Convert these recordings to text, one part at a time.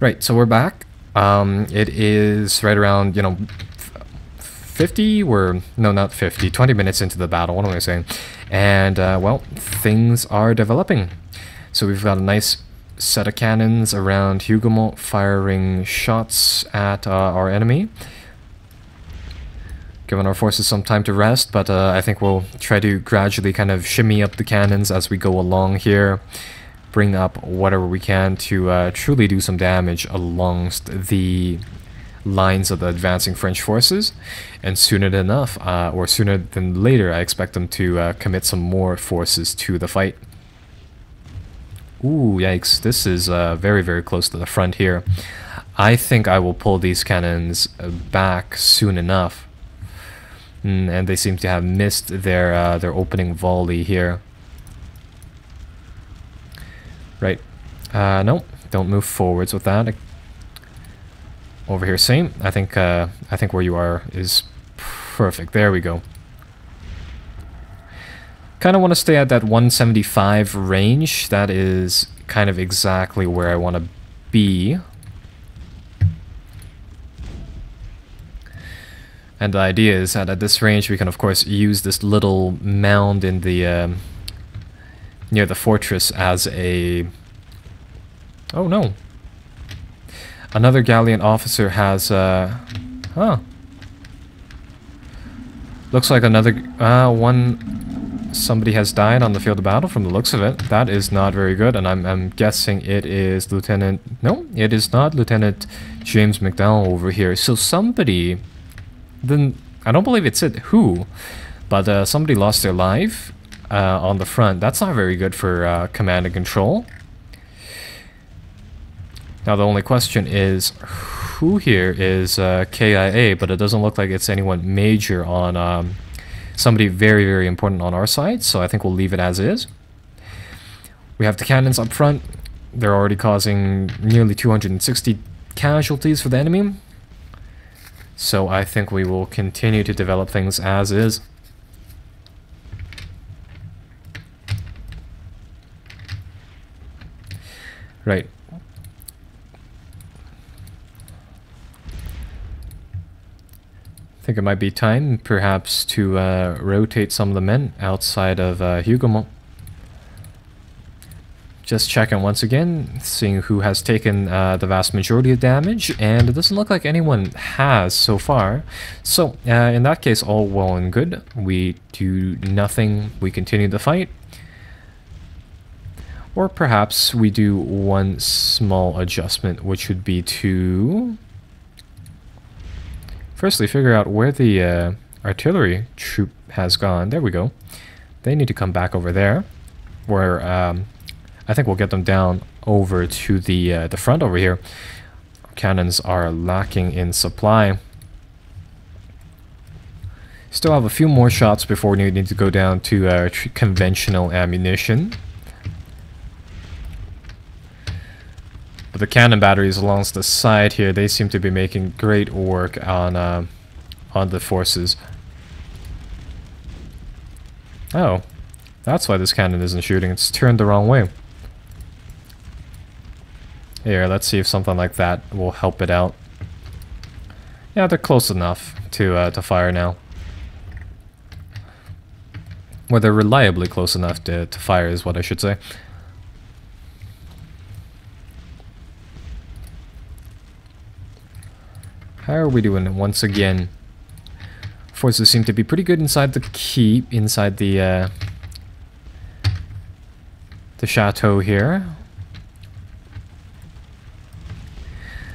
Right, so we're back. It is right around, 50, no, not 50, 20 minutes into the battle, what am I saying? And, well, things are developing. So we've got a nice set of cannons around Huguenot firing shots at our enemy. Giving our forces some time to rest, but I think we'll try to gradually kind of shimmy up the cannons as we go along here. Bring up whatever we can to truly do some damage alongst the lines of the advancing French forces. And sooner than enough, or sooner than later, I expect them to commit some more forces to the fight. Ooh, yikes. This is very, very close to the front here. I think I will pull these cannons back soon enough. And they seem to have missed their opening volley here. Right. No, don't move forwards with that. Over here, same. I think where you are is perfect. There we go. Kind of want to stay at that 175 range. That is kind of exactly where I want to be. And the idea is that at this range, we can of course use this little mound in the near the fortress as a... Oh no. Another gallant officer has looks like another somebody has died on the field of battle from the looks of it. That is not very good, and I'm guessing it is Lieutenant... No, it is not Lieutenant James McDowell over here. So somebody... Then I don't believe it said who, but somebody lost their life on the front. That's not very good for command and control. Now the only question is, who here is KIA, but it doesn't look like it's anyone major on somebody very, very important on our side, so I think we'll leave it as is. We have the cannons up front. They're already causing nearly 260 casualties for the enemy. So I think we will continue to develop things as is. Right. I think it might be time, perhaps, to rotate some of the men outside of Huguenot. Just checking once again, seeing who has taken the vast majority of damage, and it doesn't look like anyone has so far. So, in that case, all well and good. We do nothing, we continue the fight. Or perhaps we do one small adjustment, which would be to... Firstly, figure out where the artillery troop has gone. There we go. They need to come back over there, where I think we'll get them down over to the front over here. Cannons are lacking in supply. Still have a few more shots before we need to go down to conventional ammunition. But the cannon batteries along the side here, they seem to be making great work on the forces. Oh, that's why this cannon isn't shooting. It's turned the wrong way. Here, let's see if something like that will help it out. Yeah, they're close enough to fire now. Well, they're reliably close enough to fire is what I should say. How are we doing once again? Forces seem to be pretty good inside the keep, inside the chateau here.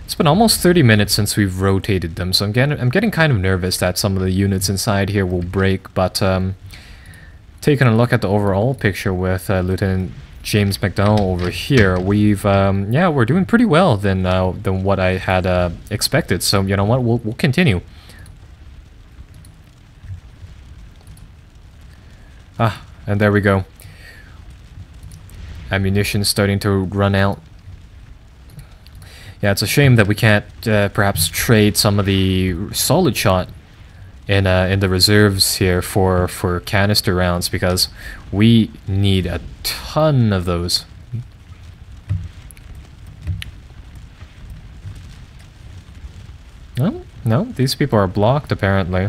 It's been almost 30 minutes since we've rotated them, so I'm getting kind of nervous that some of the units inside here will break, but taking a look at the overall picture with Lieutenant James McDowell over here, we've yeah, we're doing pretty well than what I had expected. So you know what, we'll continue. Ah, and there we go. Ammunition starting to run out. Yeah, it's a shame that we can't perhaps trade some of the solid shot in the reserves here for canister rounds, because we need a ton of those. No, no, these people are blocked apparently.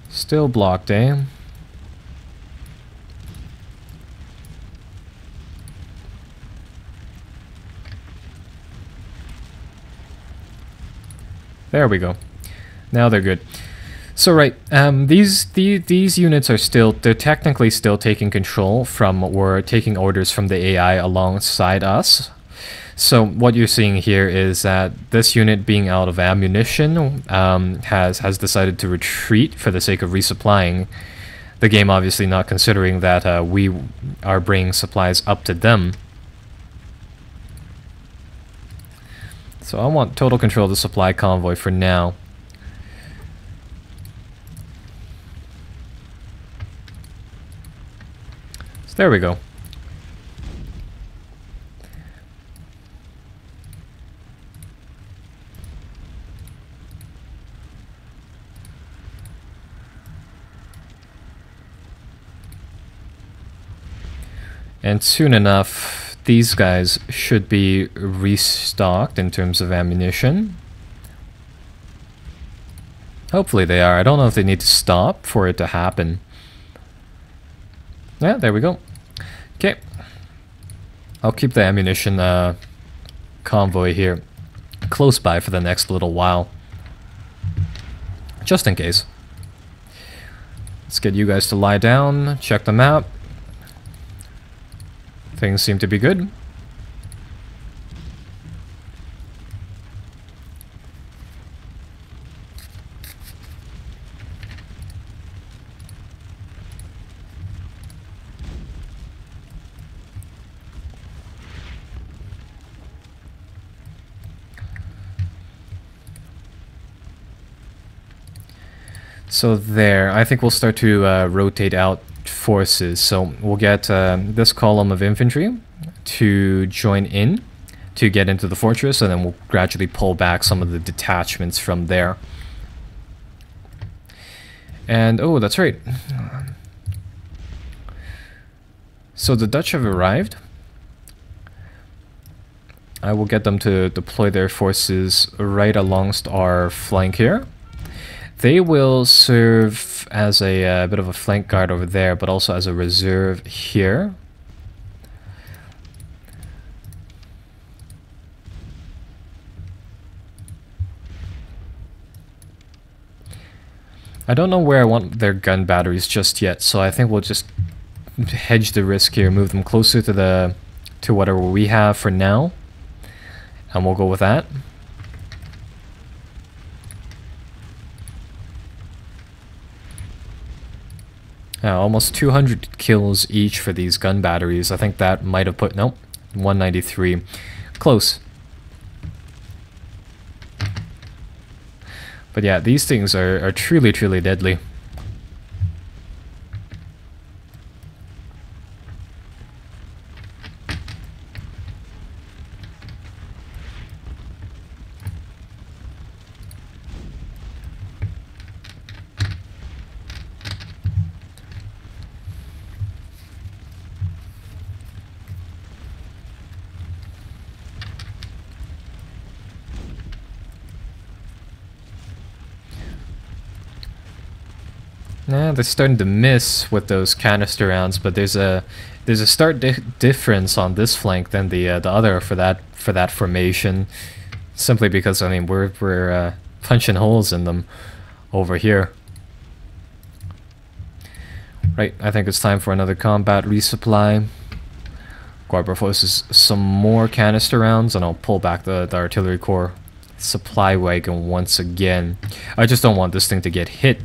Still blocked, eh? There we go. Now they're good. So right, these units are they're technically still taking control from, or taking orders from the AI alongside us. So what you're seeing here is that this unit, being out of ammunition, has decided to retreat for the sake of resupplying. The game obviously not considering that we are bringing supplies up to them. So I want total control of the supply convoy for now. So there we go. And soon enough, these guys should be restocked in terms of ammunition. Hopefully they are. I don't know if they need to stop for it to happen. Yeah, there we go. Okay. I'll keep the ammunition convoy here close by for the next little while. Just in case. Let's get you guys to lie down, check the map. Things seem to be good. So there, I think we'll start to rotate out forces. So we'll get this column of infantry to join in to get into the fortress, and then we'll gradually pull back some of the detachments from there. And oh, that's right. So the Dutch have arrived. I will get them to deploy their forces right alongst our flank here. They will serve as a bit of a flank guard over there, but also as a reserve here. I don't know where I want their gun batteries just yet, so I think we'll just hedge the risk here, move them closer to whatever we have for now, and we'll go with that. Almost 200 kills each for these gun batteries. I think that might have put... Nope. 193. Close. But yeah, these things are truly, truly deadly. Yeah, they're starting to miss with those canister rounds, but there's a stark difference on this flank than the other for that formation, simply because I mean we're punching holes in them over here. Right, I think it's time for another combat resupply. Grab our forces some more canister rounds, and I'll pull back the artillery corps supply wagon once again. I just don't want this thing to get hit.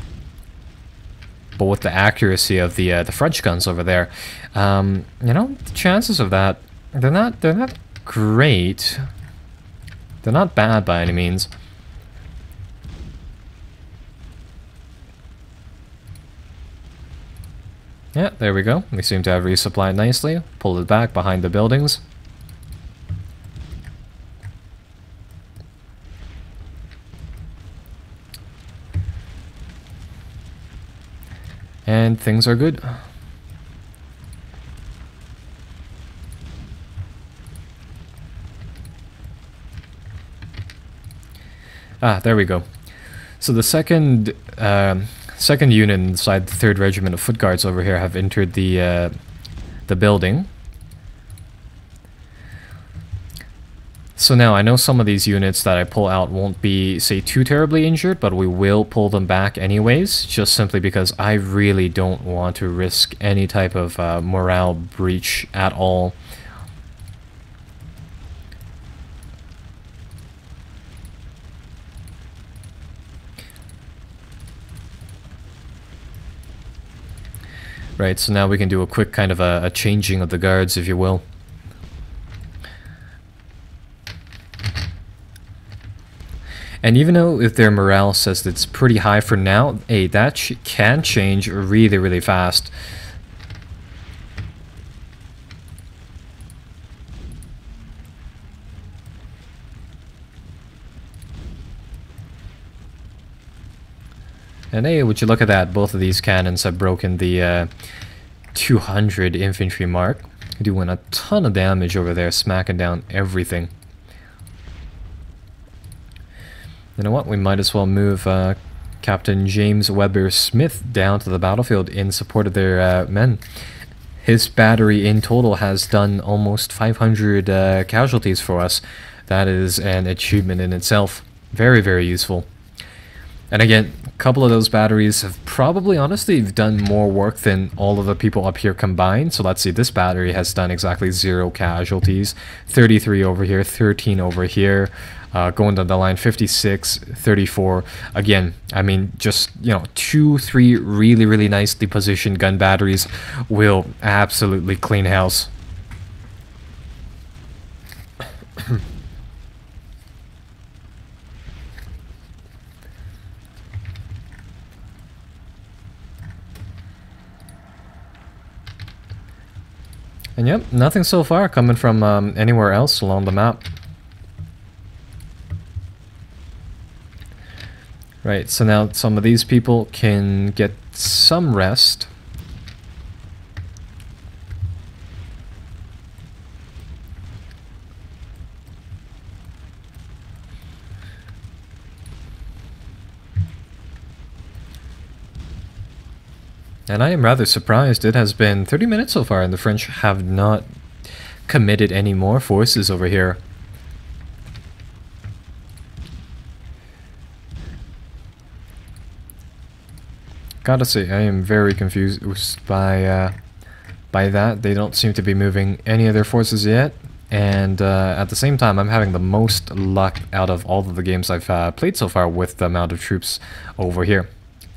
But with the accuracy of the French guns over there, you know, the chances of that, they're not great. They're not bad by any means. Yeah, there we go. We seem to have resupplied nicely. Pulled it back behind the buildings. And things are good. Ah, there we go. So the second unit inside the 3rd Regiment of Foot Guards over here have entered the building. So now I know some of these units that I pull out won't be, say, too terribly injured, but we will pull them back anyways, just simply because I really don't want to risk any type of morale breach at all. Right, so now we can do a quick kind of a changing of the guards, if you will. And even though if their morale says that it's pretty high for now, hey, that can change really, really fast. And hey, would you look at that, both of these cannons have broken the 200 infantry mark, doing a ton of damage over there, smacking down everything. You know what, we might as well move Captain James Weber Smith down to the battlefield in support of their men. His battery in total has done almost 500 casualties for us. That is an achievement in itself. Very, very useful. And again, a couple of those batteries have probably, honestly, done more work than all of the people up here combined. So let's see, this battery has done exactly 0 casualties. 33 over here, 13 over here. Going down the line, 56, 34. Again, I mean, just, you know, 2, 3 really, really nicely positioned gun batteries will absolutely clean house. And yep, nothing so far coming from anywhere else along the map. Right, so now some of these people can get some rest. And I am rather surprised. It has been 30 minutes so far and the French have not committed any more forces over here. Gotta say, I am very confused by that. They don't seem to be moving any of their forces yet. And at the same time, I'm having the most luck out of all of the games I've played so far with the amount of troops over here.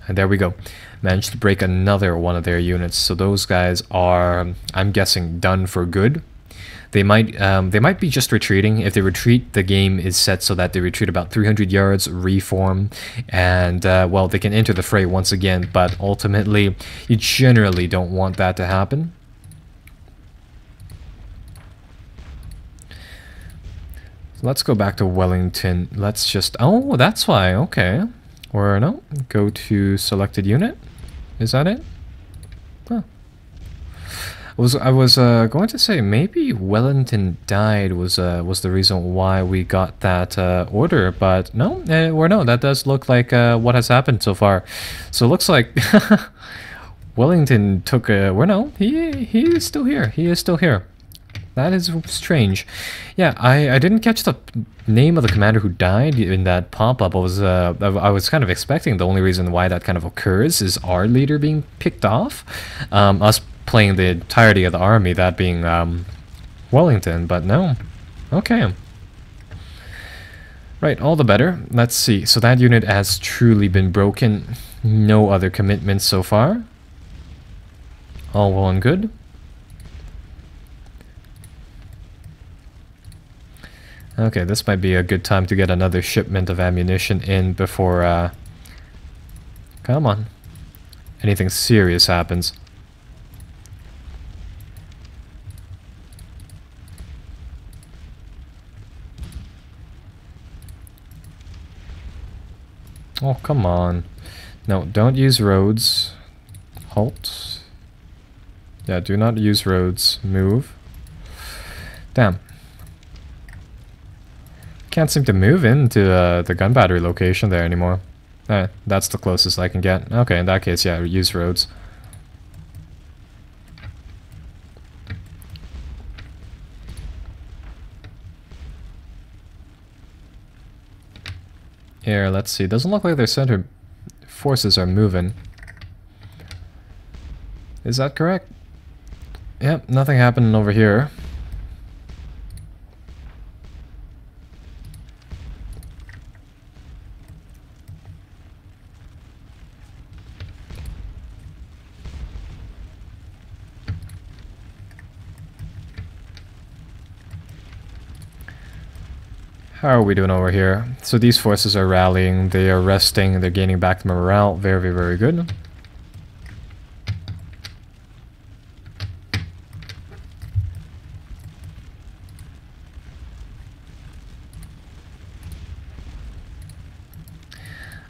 And there we go. Managed to break another one of their units. So those guys are, I'm guessing, done for good. They might be just retreating. If they retreat, the game is set so that they retreat about 300 yards, reform, and well, they can enter the fray once again. But ultimately, you generally don't want that to happen. So let's go back to Wellington. Let's just, oh, that's why. Okay, or no, go to selected unit. Is that it? Huh. I was going to say maybe Wellington died was the reason why we got that order, but no, or no, that does look like what has happened so far. So it looks like Wellington took a, or no, he is still here. He is still here. That is strange. Yeah, I didn't catch the name of the commander who died in that pop-up. I was kind of expecting the only reason why that kind of occurs is our leader being picked off. Us playing the entirety of the army, that being Wellington, but no. Okay. Right, all the better. Let's see. So that unit has truly been broken. No other commitments so far. All well and good. Okay, this might be a good time to get another shipment of ammunition in before, come on, anything serious happens. Oh, come on. No, don't use roads. Halt. Yeah, do not use roads. Move. Damn. Can't seem to move into the gun battery location there anymore. That's the closest I can get. Okay, in that case, yeah, use roads. Here, let's see. Doesn't look like their center forces are moving. Is that correct? Yep, nothing happening over here. How are we doing over here? So these forces are rallying, they are resting, they're gaining back their morale. Very, very good.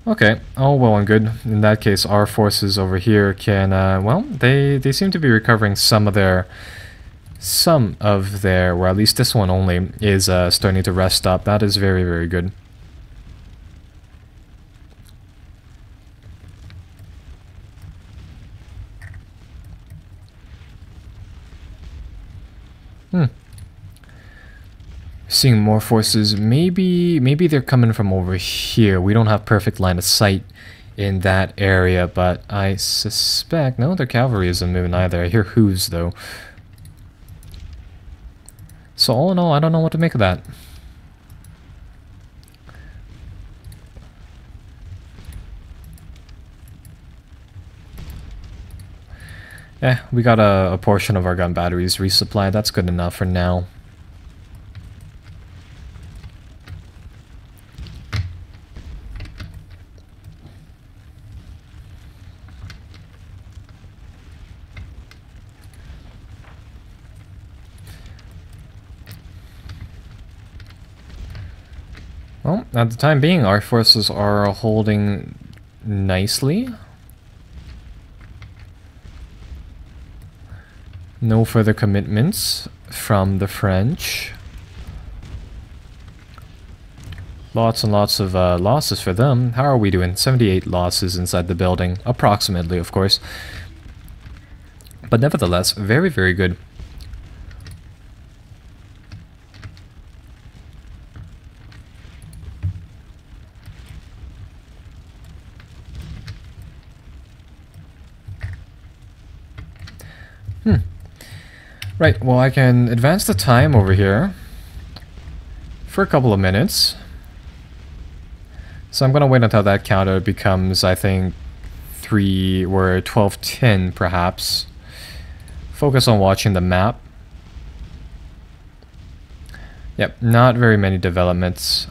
Okay, all well and good. In that case, our forces over here can, well, they seem to be recovering some of their, or at least this one only, is starting to rest up. That is very, very good. Seeing more forces. Maybe they're coming from over here. We don't have perfect line of sight in that area, but I suspect... No, their cavalry isn't moving either. I hear hooves, though. So all in all, I don't know what to make of that. We got a portion of our gun batteries resupplied. That's good enough for now. Well, at the time being, our forces are holding nicely. No further commitments from the French. Lots and lots of losses for them. How are we doing? 78 losses inside the building. Approximately, of course. But nevertheless, very, very good. Right, well, I can advance the time over here for a couple of minutes. So I'm gonna wait until that counter becomes, I think, 3 or 12:10 perhaps. Focus on watching the map. Yep, not very many developments.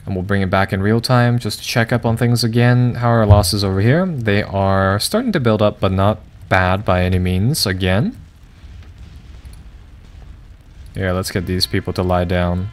And we'll bring it back in real time just to check up on things again. How are our losses over here? They are starting to build up, but not bad by any means again. Yeah, let's get these people to lie down.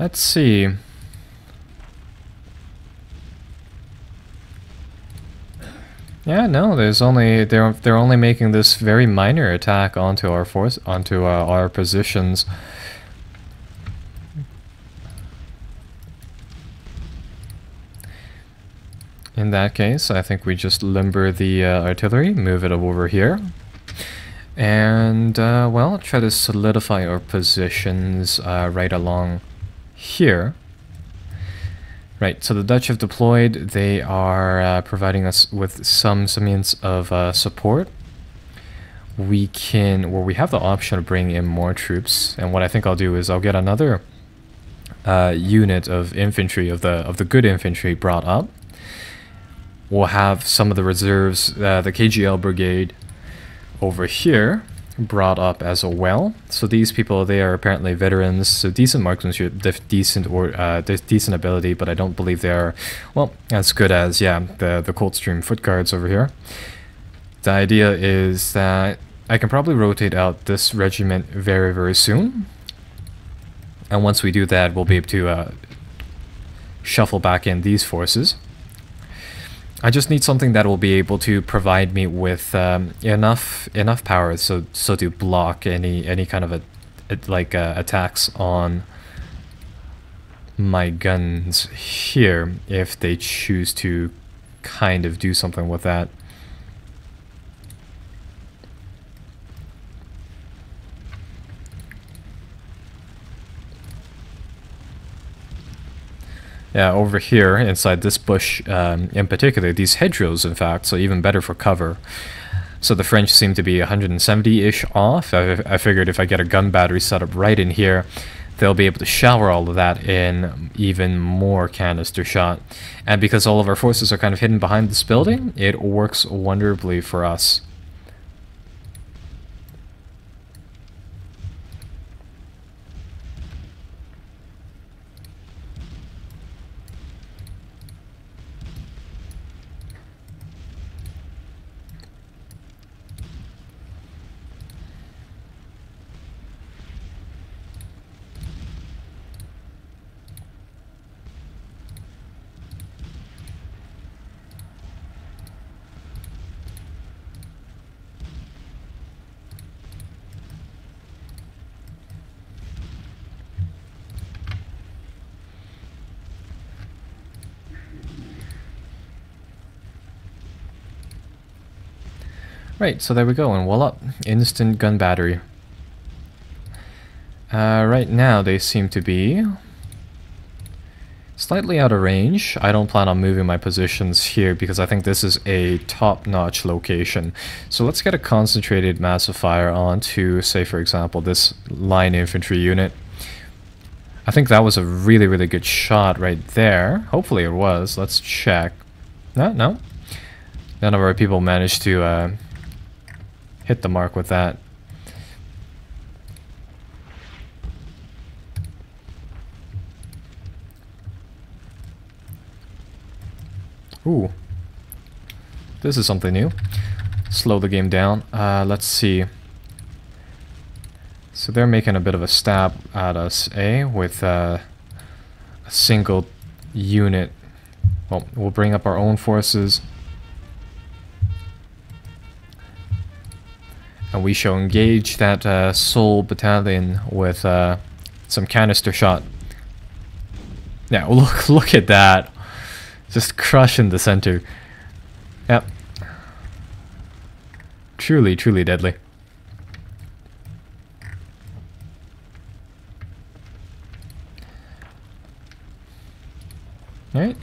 Let's see. Yeah, no, there's only they're only making this very minor attack onto our our positions. In that case, I think we just limber the artillery, move it over here, and well, try to solidify our positions right along here. Right, so the Dutch have deployed. They are providing us with some means of support. We can, well, we have the option of bringing in more troops, and what I think I'll do is I'll get another unit of infantry, of the good infantry, brought up. We'll have some of the reserves, the KGL brigade over here, brought up as well. So these people, they are apparently veterans, so decent marksmanship, decent ability, but I don't believe they are, well, as good as, yeah, the Coldstream Foot Guards over here. The idea is that I can probably rotate out this regiment very, very soon. And once we do that, we'll be able to shuffle back in these forces. I just need something that will be able to provide me with enough power so to block any kind of attacks on my guns here if they choose to kind of do something with that. Yeah, over here, inside this bush in particular, these hedgerows, in fact, so even better for cover. So the French seem to be 170-ish off. I figured if I get a gun battery set up right in here, they'll be able to shower all of that in even more canister shot. And because all of our forces are kind of hidden behind this building, it works wonderfully for us. Right, so there we go, and voila, instant gun battery. Right now they seem to be slightly out of range. I don't plan on moving my positions here because I think this is a top-notch location. So let's get a concentrated massive fire onto, say for example, this line infantry unit. I think that was a really, really good shot right there. Hopefully it was. Let's check. No. None of our people managed to hit the mark with that. Ooh. This is something new. Slow the game down. Let's see. So they're making a bit of a stab at us, with a single unit. Well, we'll bring up our own forces. And we shall engage that Soul battalion with some canister shot. Now look at that, just crushing the center. Yep, truly deadly. All right.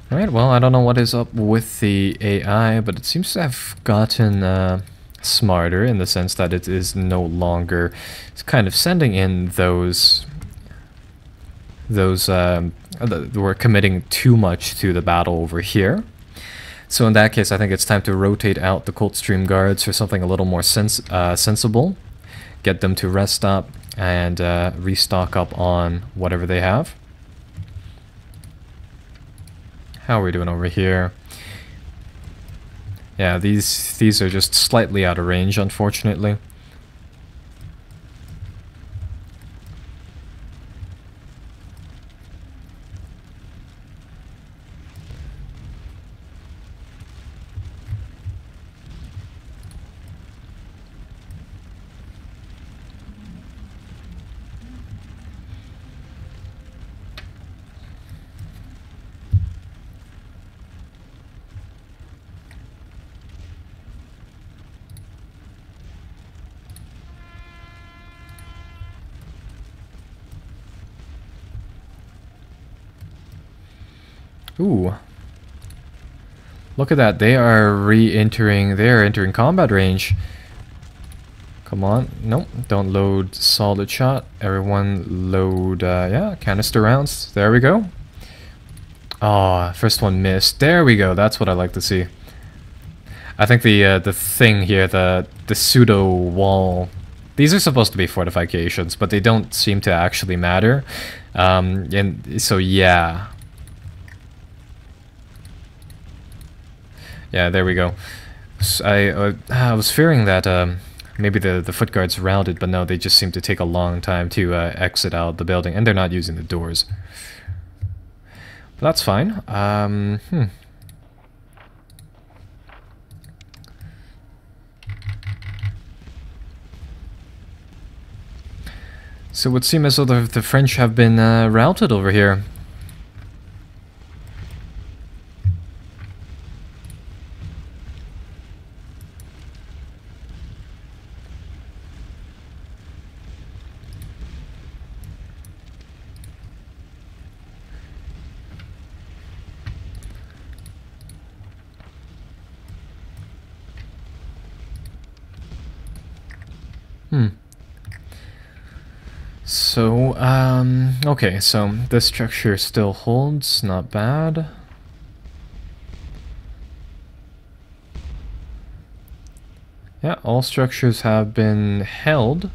Alright, well, I don't know what is up with the AI, but it seems to have gotten smarter in the sense that it is no longer kind of sending in those we're committing too much to the battle over here. So in that case, I think it's time to rotate out the Coldstream Guards for something a little more sensible. Get them to rest up and restock up on whatever they have. How are we doing over here? Yeah, these are just slightly out of range, unfortunately. Ooh. Look at that. They are entering combat range. Come on. Nope. Don't load solid shot. Everyone load, yeah, canister rounds. There we go. Oh, first one missed. There we go. That's what I like to see. I think the thing here, the pseudo wall, these are supposed to be fortifications, but they don't seem to actually matter. And so yeah. Yeah, there we go. So I was fearing that maybe the foot guards rounded, but no, they just seem to take a long time to exit out the building, and they're not using the doors. But that's fine. So it would seem as though the French have been routed over here. So, okay, so this structure still holds, not bad. Yeah, all structures have been held.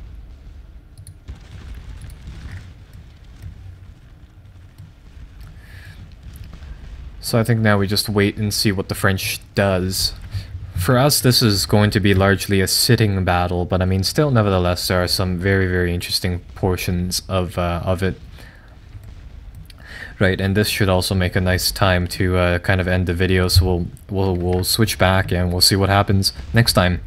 So I think now we just wait and see what the French does. For us, this is going to be largely a sitting battle, but I mean, still, nevertheless, there are some very, very interesting portions of it. Right, and this should also make a nice time to kind of end the video, so we'll switch back and we'll see what happens next time.